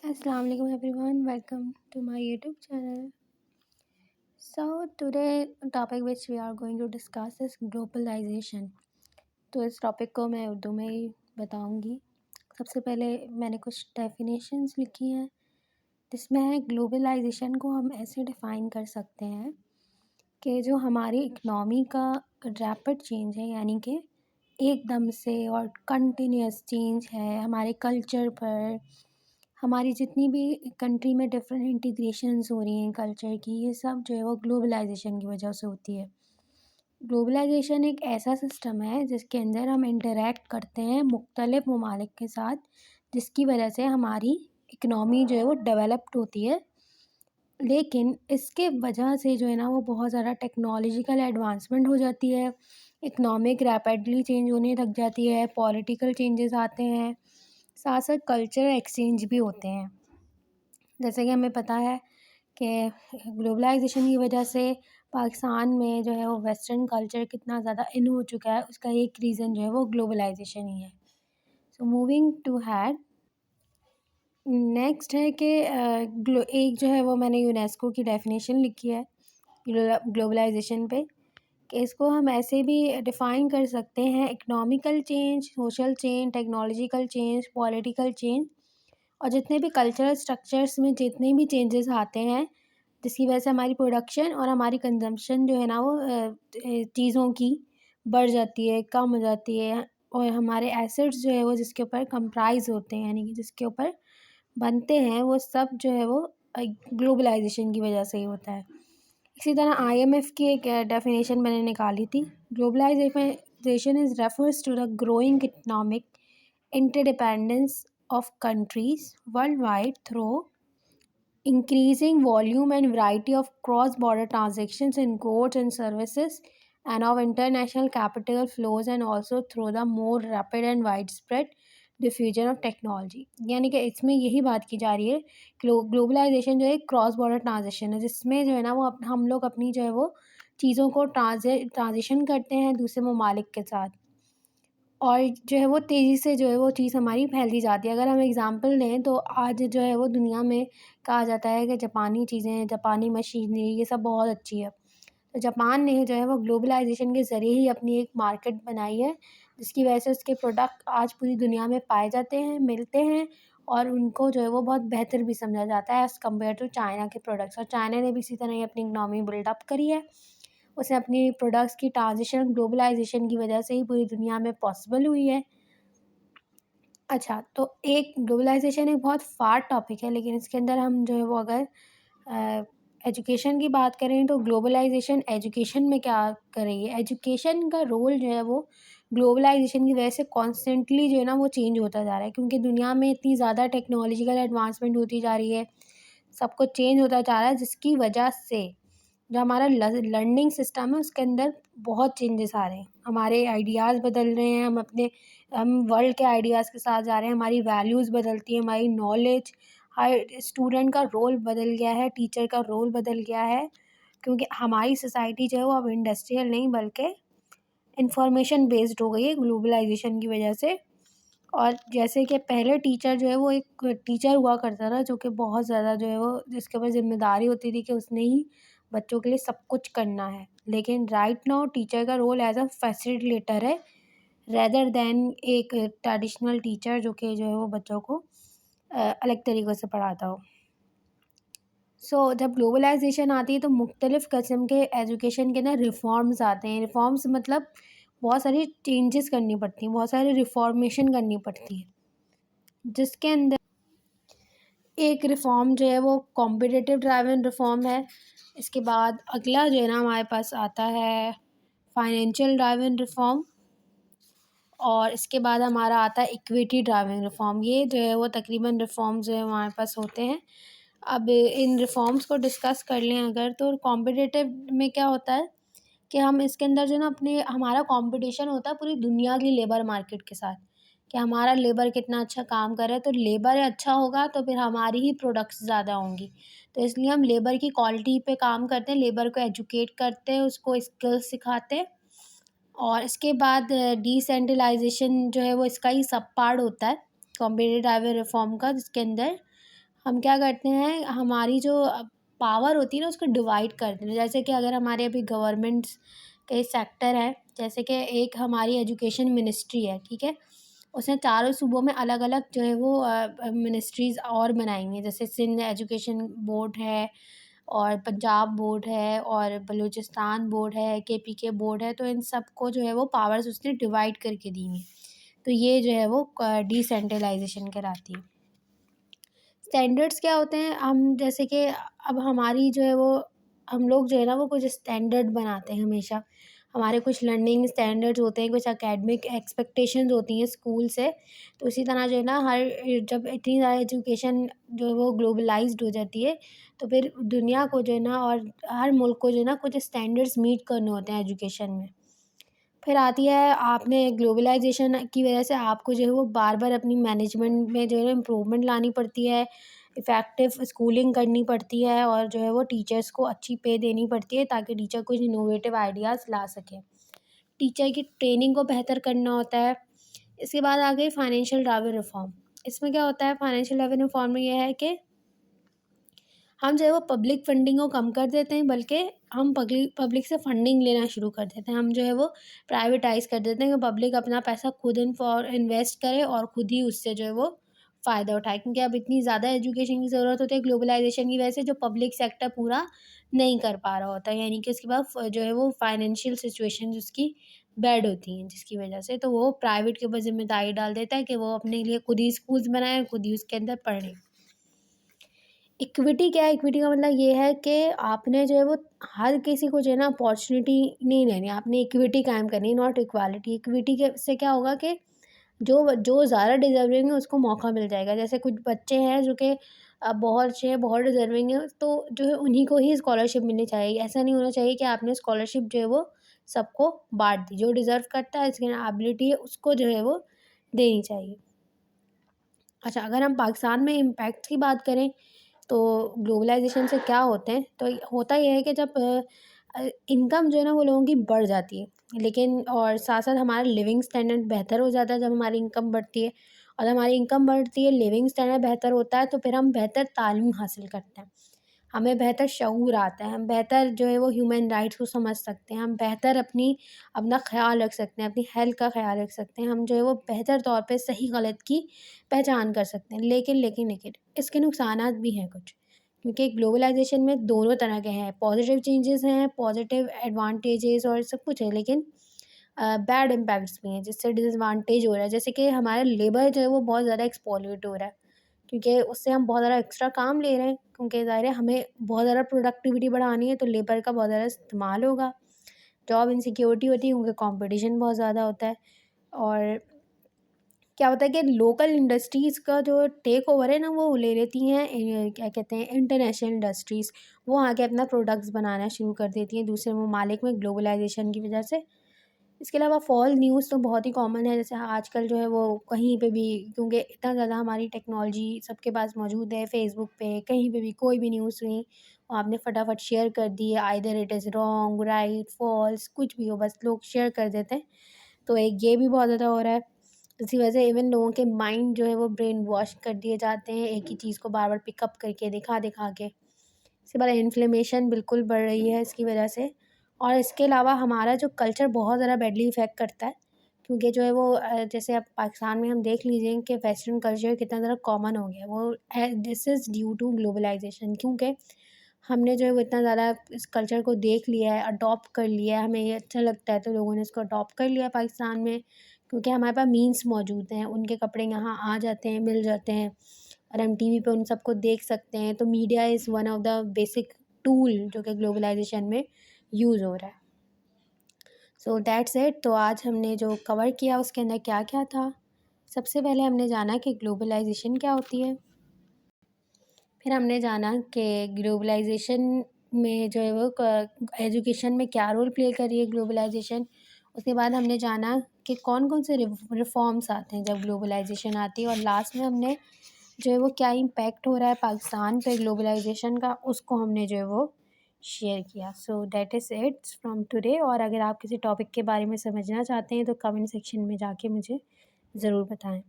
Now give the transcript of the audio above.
Assalamu alaikum everyone, welcome to my YouTube channel. So today topic which we are going to discuss is globalization. तो इस topic को मैं उर्दू में ही बताऊंगी। सबसे पहले मैंने कुछ डेफिनेशंस लिखी हैं जिसमें है ग्लोबलाइजेशन को हम ऐसे डिफ़ाइन कर सकते हैं कि जो हमारी इकनॉमी का रैपिड चेंज है, यानी कि एकदम से और कंटिन्यूस चेंज है हमारे कल्चर पर। हमारी जितनी भी कंट्री में डिफरेंट इंटीग्रेशंस हो रही हैं कल्चर की, ये सब जो है वो ग्लोबलाइजेशन की वजह से होती है। ग्लोबलाइजेशन एक ऐसा सिस्टम है जिसके अंदर हम इंटरेक्ट करते हैं मुख्तलिफ ममालिक के साथ, जिसकी वजह से हमारी इकनॉमी जो है वो डेवलप्ड होती है। लेकिन इसके वजह से जो है ना वो बहुत ज़्यादा टेक्नोलॉजिकल एडवांसमेंट हो जाती है, इकनॉमिक रैपिडली चेंज होने लग जाती है, पॉलिटिकल चेंजेस आते हैं, साथ साथ कल्चर एक्सचेंज भी होते हैं। जैसे कि हमें पता है कि ग्लोबलाइजेशन की वजह से पाकिस्तान में जो है वो वेस्टर्न कल्चर कितना ज़्यादा इन हो चुका है, उसका एक रीज़न जो है वो ग्लोबलाइजेशन ही है। So moving to head next है कि एक जो है वो मैंने यूनेस्को की डेफिनेशन लिखी है ग्लोबलाइजेशन पे, कि इसको हम ऐसे भी डिफ़ाइन कर सकते हैं: economical change, social change, technological change, political change, और जितने भी कल्चरल स्ट्रक्चर्स में जितने भी चेंजेस आते हैं जिसकी वजह से हमारी प्रोडक्शन और हमारी कंजम्पशन जो है ना वो चीज़ों की बढ़ जाती है, कम हो जाती है, और हमारे एसेट्स जो है वो जिसके ऊपर कंप्राइज होते हैं, यानी कि जिसके ऊपर बनते हैं, वो सब जो है वो ग्लोबलाइजेशन की वजह से ही होता है। इसी तरह IMF की एक डेफिनेशन मैंने निकाली थी: globalization is refers to the growing economic interdependence of countries worldwide through increasing volume and variety of cross-border transactions in goods and services, and of international capital flows, and also through the more rapid and widespread diffusion of technology. यानी कि इसमें यही बात की जा रही है, globalisation जो है क्रॉस बॉर्डर ट्रांजेक्शन है, जिसमें जो है ना वो हम लोग अपनी जो है वो चीज़ों को ट्रांजेक्शन करते हैं दूसरे ममालिक के साथ, और जो है वो तेज़ी से जो है वो चीज़ हमारी फैलती जाती है। अगर हम एग्ज़ाम्पल लें तो आज जो है वो दुनिया में कहा जाता है कि जापानी चीज़ें, जापानी मशीनरी, ये सब बहुत अच्छी है। तो जापान ने जो है वो ग्लोबलाइजेशन के ज़रिए ही अपनी एक मार्केट बनाई है, जिसकी वजह से उसके प्रोडक्ट आज पूरी दुनिया में पाए जाते हैं, मिलते हैं, और उनको जो है वो बहुत बेहतर भी समझा जाता है एज़ कम्पेयर टू चाइना के प्रोडक्ट्स। और चाइना ने भी इसी तरह ही अपनी इकनॉमी बिल्डअप करी है। उसे अपनी प्रोडक्ट्स की ट्रांजिशन ग्लोबलाइजेशन की वजह से ही पूरी दुनिया में पॉसिबल हुई है। अच्छा, तो एक ग्लोबलाइजेशन एक बहुत फार टॉपिक है, लेकिन इसके अंदर हम जो है वो अगर एजुकेशन की बात करें तो ग्लोबलाइजेशन एजुकेशन में क्या कर रही है, एजुकेशन का रोल जो है वो ग्लोबलाइजेशन की वजह से कॉन्स्टेंटली जो है ना वो चेंज होता जा रहा है, क्योंकि दुनिया में इतनी ज़्यादा टेक्नोलॉजिकल एडवांसमेंट होती जा रही है, सब कुछ चेंज होता जा रहा है, जिसकी वजह से जो हमारा लर्निंग सिस्टम है उसके अंदर बहुत चेंजेस आ रहे हैं। हमारे आइडियाज़ बदल रहे हैं, हम वर्ल्ड के आइडियाज़ के साथ जा रहे हैं, हमारी वैल्यूज़ बदलती हैं, हमारी नॉलेज, हर स्टूडेंट का रोल बदल गया है, टीचर का रोल बदल गया है, क्योंकि हमारी सोसाइटी जो है वो अब इंडस्ट्रियल नहीं बल्कि इंफॉर्मेशन बेस्ड हो गई है ग्लोबलाइजेशन की वजह से। और जैसे कि पहले टीचर जो है वो एक टीचर हुआ करता था, जो कि बहुत ज़्यादा जो है वो जिसके ऊपर ज़िम्मेदारी होती थी कि उसने ही बच्चों के लिए सब कुछ करना है। लेकिन राइट नाउ टीचर का रोल एज अ फैसिलिटेटर है, रेदर देन एक ट्रेडिशनल टीचर जो कि जो है वो बच्चों को अलग तरीक़ों से पढ़ाता हो। जब ग्लोबलाइजेशन आती है तो मुख्तलिफ़ किस्म के एजुकेशन के अंदर रिफॉर्म्स आते हैं। रिफॉर्म्स मतलब बहुत सारी चेंजेस करनी पड़ती हैं, बहुत सारी रिफॉर्मेशन करनी पड़ती है, जिसके अंदर एक रिफ़ॉर्म जो है वो कॉम्पिटिटिव ड्राइवन रिफ़ॉर्म है। इसके बाद अगला जो है ना हमारे पास आता है फाइनेंशियल ड्राइवन रिफ़ॉर्म, और इसके बाद हमारा आता है इक्विटी ड्राइवन रिफ़ॉर्म। ये जो है वो तकरीबन रिफ़ॉर्म्स जो है हमारे पास होते हैं। अब इन रिफ़ॉर्म्स को डिस्कस कर लें अगर, तो कॉम्पिटिटिव में क्या होता है कि हम इसके अंदर जो है ना हमारा कंपटीशन होता है पूरी दुनिया की लेबर मार्केट के साथ, कि हमारा लेबर कितना अच्छा काम कर रहा है, तो लेबर अच्छा होगा तो फिर हमारी ही प्रोडक्ट्स ज़्यादा होंगी। तो इसलिए हम लेबर की क्वालिटी पे काम करते हैं, लेबर को एजुकेट करते हैं, उसको स्किल्स सिखाते हैं, और इसके बाद डिसेंट्रलाइजेशन जो है वो इसका ही सब पार्ट होता है कॉम्पिटिटिव ड्राइवर रिफॉर्म का, जिसके अंदर हम क्या करते हैं, हमारी जो पावर होती है ना उसको डिवाइड करते हैं। जैसे कि अगर हमारे अभी गवर्नमेंट्स के सेक्टर है, जैसे कि एक हमारी एजुकेशन मिनिस्ट्री है, ठीक है, उसने चारों सूबों में अलग अलग जो है वो मिनिस्ट्रीज़ और बनाई हैं। जैसे सिंध एजुकेशन बोर्ड है, और पंजाब बोर्ड है, और बलूचिस्तान बोर्ड है, केपीके बोर्ड है। तो इन सबको जो है वो पावर्स उसने डिवाइड करके दी हैं। तो ये जो है वो डिसेंट्रलाइजेशन कहलाती है। स्टैंडर्ड्स क्या होते हैं, हम जैसे कि अब हमारी जो है वो, हम लोग जो है ना वो कुछ स्टैंडर्ड बनाते हैं हमेशा। हमारे कुछ लर्निंग स्टैंडर्ड्स होते हैं, कुछ एकेडमिक एक्सपेक्टेशंस होती हैं स्कूल से। तो इसी तरह जो है ना, हर जब इतनी ज़्यादा एजुकेशन जो है वो ग्लोबलाइज्ड हो जाती है, तो फिर दुनिया को जो है ना, और हर मुल्क को जो है ना, कुछ स्टैंडर्ड्स मीट करने होते हैं एजुकेशन में। फिर आती है, आपने ग्लोबलाइजेशन की वजह से आपको जो है वो बार बार अपनी मैनेजमेंट में जो है ना इम्प्रूवमेंट लानी पड़ती है, इफ़ेक्टिव स्कूलिंग करनी पड़ती है, और जो है वो टीचर्स को अच्छी पे देनी पड़ती है ताकि टीचर कुछ इनोवेटिव आइडियाज़ ला सकें। टीचर की ट्रेनिंग को बेहतर करना होता है। इसके बाद आ गई फाइनेंशियल रेवेन्यू रिफॉर्म। इसमें क्या होता है, फाइनेंशियल रेवेन्यू रिफॉर्म में ये है कि हम जो है वो पब्लिक फंडिंग को कम कर देते हैं, बल्कि हम पब्लिक से फंडिंग लेना शुरू कर देते हैं। हम जो है वो प्राइवेटाइज़ कर देते हैं कि पब्लिक अपना पैसा खुद इन्वेस्ट करे और खुद ही उससे जो है वो फ़ायदा उठाए, क्योंकि अब इतनी ज़्यादा एजुकेशन की ज़रूरत होती है ग्लोबलाइजेशन की वजह से, जो पब्लिक सेक्टर पूरा नहीं कर पा रहा होता है। यानी कि उसके बाद जो है वो फाइनेंशियल सिचुएशन उसकी बैड होती हैं, जिसकी वजह से तो वो प्राइवेट के ऊपर ज़िम्मेदारी डाल देता है कि वो अपने लिए खुद ही स्कूल्स बनाए, खुद ही उसके अंदर पढ़ें। इक्विटी क्या है? इक्विटी का मतलब ये है कि आपने जो है वो हर किसी को जो है ना अपॉर्चुनिटी नहीं देनी, आपने इक्विटी कायम करनी है, नॉट इक्वालिटी। इक्विटी के से क्या होगा कि जो जो ज़्यादा डिज़र्विंग है उसको मौका मिल जाएगा। जैसे कुछ बच्चे हैं जो कि बहुत अच्छे हैं, बहुत डिज़र्विंग हैं, तो जो है उन्हीं को ही स्कॉलरशिप मिलनी चाहिए। ऐसा नहीं होना चाहिए कि आपने स्कॉलरशिप जो है वो सबको बाँट दी। जो डिज़र्व करता है, जिसकी एबिलिटी है, उसको जो है वो देनी चाहिए। अच्छा, अगर हम पाकिस्तान में इम्पैक्ट की बात करें, तो ग्लोबलाइजेशन से क्या होते हैं, तो होता ये है कि जब इनकम जो है ना वो लोगों की बढ़ जाती है, लेकिन और साथ साथ हमारा लिविंग स्टैंडर्ड बेहतर हो जाता है जब हमारी इनकम बढ़ती है। और जब हमारी इनकम बढ़ती है, लिविंग स्टैंडर्ड बेहतर होता है, तो फिर हम बेहतर तालीम हासिल करते हैं, हमें बेहतर शऊर आता है, हम बेहतर जो है वो ह्यूमन राइट्स को समझ सकते हैं, हम बेहतर अपना ख़्याल रख सकते हैं, अपनी हेल्थ का ख़्याल रख सकते हैं, हम जो है वो बेहतर तौर पे सही गलत की पहचान कर सकते हैं। लेकिन इसके नुकसानात भी हैं कुछ, क्योंकि ग्लोबलाइजेशन में दोनों तरह के हैं, पॉजिटिव चेंजेस हैं, पॉजिटिव एडवांटेजेस और सब कुछ है, लेकिन बैड इम्पैक्ट्स भी हैं जिससे डिसएडवांटेज हो रहा है। जैसे कि हमारा लेबर जो है वो बहुत ज़्यादा एक्सप्लॉइट हो रहा है, क्योंकि उससे हम बहुत ज़्यादा एक्स्ट्रा काम ले रहे हैं, क्योंकि ज़ाहिर है हमें बहुत ज़्यादा प्रोडक्टिविटी बढ़ानी है, तो लेबर का बहुत ज़्यादा इस्तेमाल होगा। जॉब इनसिक्योरिटी होती है क्योंकि कंपटीशन बहुत ज़्यादा होता है। और क्या होता है कि लोकल इंडस्ट्रीज़ का जो टेक ओवर है ना, वो ले लेती हैं क्या कहते हैं, इंटरनेशनल इंडस्ट्रीज़। वो आके अपना प्रोडक्ट्स बनाना शुरू कर देती हैं दूसरे ममालिक में ग्लोबलाइजेशन की वजह से। इसके अलावा फ़ॉल न्यूज़ तो बहुत ही कॉमन है, जैसे आजकल जो है वो कहीं पे भी, क्योंकि इतना ज़्यादा हमारी टेक्नोलॉजी सबके पास मौजूद है, फ़ेसबुक पे कहीं पे भी कोई भी न्यूज़ सुनी, वो आपने फटाफट शेयर कर दी है, either it is wrong, right, false, कुछ भी हो, बस लोग शेयर कर देते हैं। तो एक ये भी बहुत ज़्यादा हो रहा है। इसी वजह से इवन लोगों के माइंड जो है वो ब्रेन वॉश कर दिए जाते हैं, एक ही चीज़ को बार बार पिकअप करके दिखा के। इसके बाद इन्फ्लेमेशन बिल्कुल बढ़ रही है इसकी वजह से। और इसके अलावा हमारा जो कल्चर बहुत ज़्यादा बैडली इफ़ेक्ट करता है, क्योंकि जो है वो जैसे अब पाकिस्तान में हम देख लीजिए कि वेस्टर्न कल्चर कितना ज़्यादा कॉमन हो गया है, वो this is due to globalization, क्योंकि हमने जो है वो इतना ज़्यादा इस कल्चर को देख लिया है, अडॉप्ट कर लिया है, हमें ये अच्छा लगता है तो लोगों ने इसको अडॉप्ट कर लिया है पाकिस्तान में, क्योंकि हमारे पास मीन्स मौजूद हैं, उनके कपड़े यहाँ आ जाते हैं, मिल जाते हैं, और हम टीवी पे उन सबको देख सकते हैं। तो media is one of the basic tool जो कि ग्लोबलाइजेशन में यूज़ हो रहा है। So that's it. तो आज हमने जो कवर किया उसके अंदर क्या-क्या था? सबसे पहले हमने जाना कि ग्लोबलाइजेशन क्या होती है। फिर हमने जाना कि ग्लोबलाइजेशन में जो है वो एजुकेशन में क्या रोल प्ले कर रही है ग्लोबलाइजेशन। उसके बाद हमने जाना कि कौन-कौन से रिफॉर्म्स आते हैं जब ग्लोबलाइजेशन आती है, और लास्ट में हमने जो है वो क्या इम्पैक्ट हो रहा है पाकिस्तान पे ग्लोबलाइजेशन का, उसको हमने जो है वो शेयर किया। So that is it from today. और अगर आप किसी टॉपिक के बारे में समझना चाहते हैं तो कमेंट सेक्शन में जाके मुझे ज़रूर बताएं।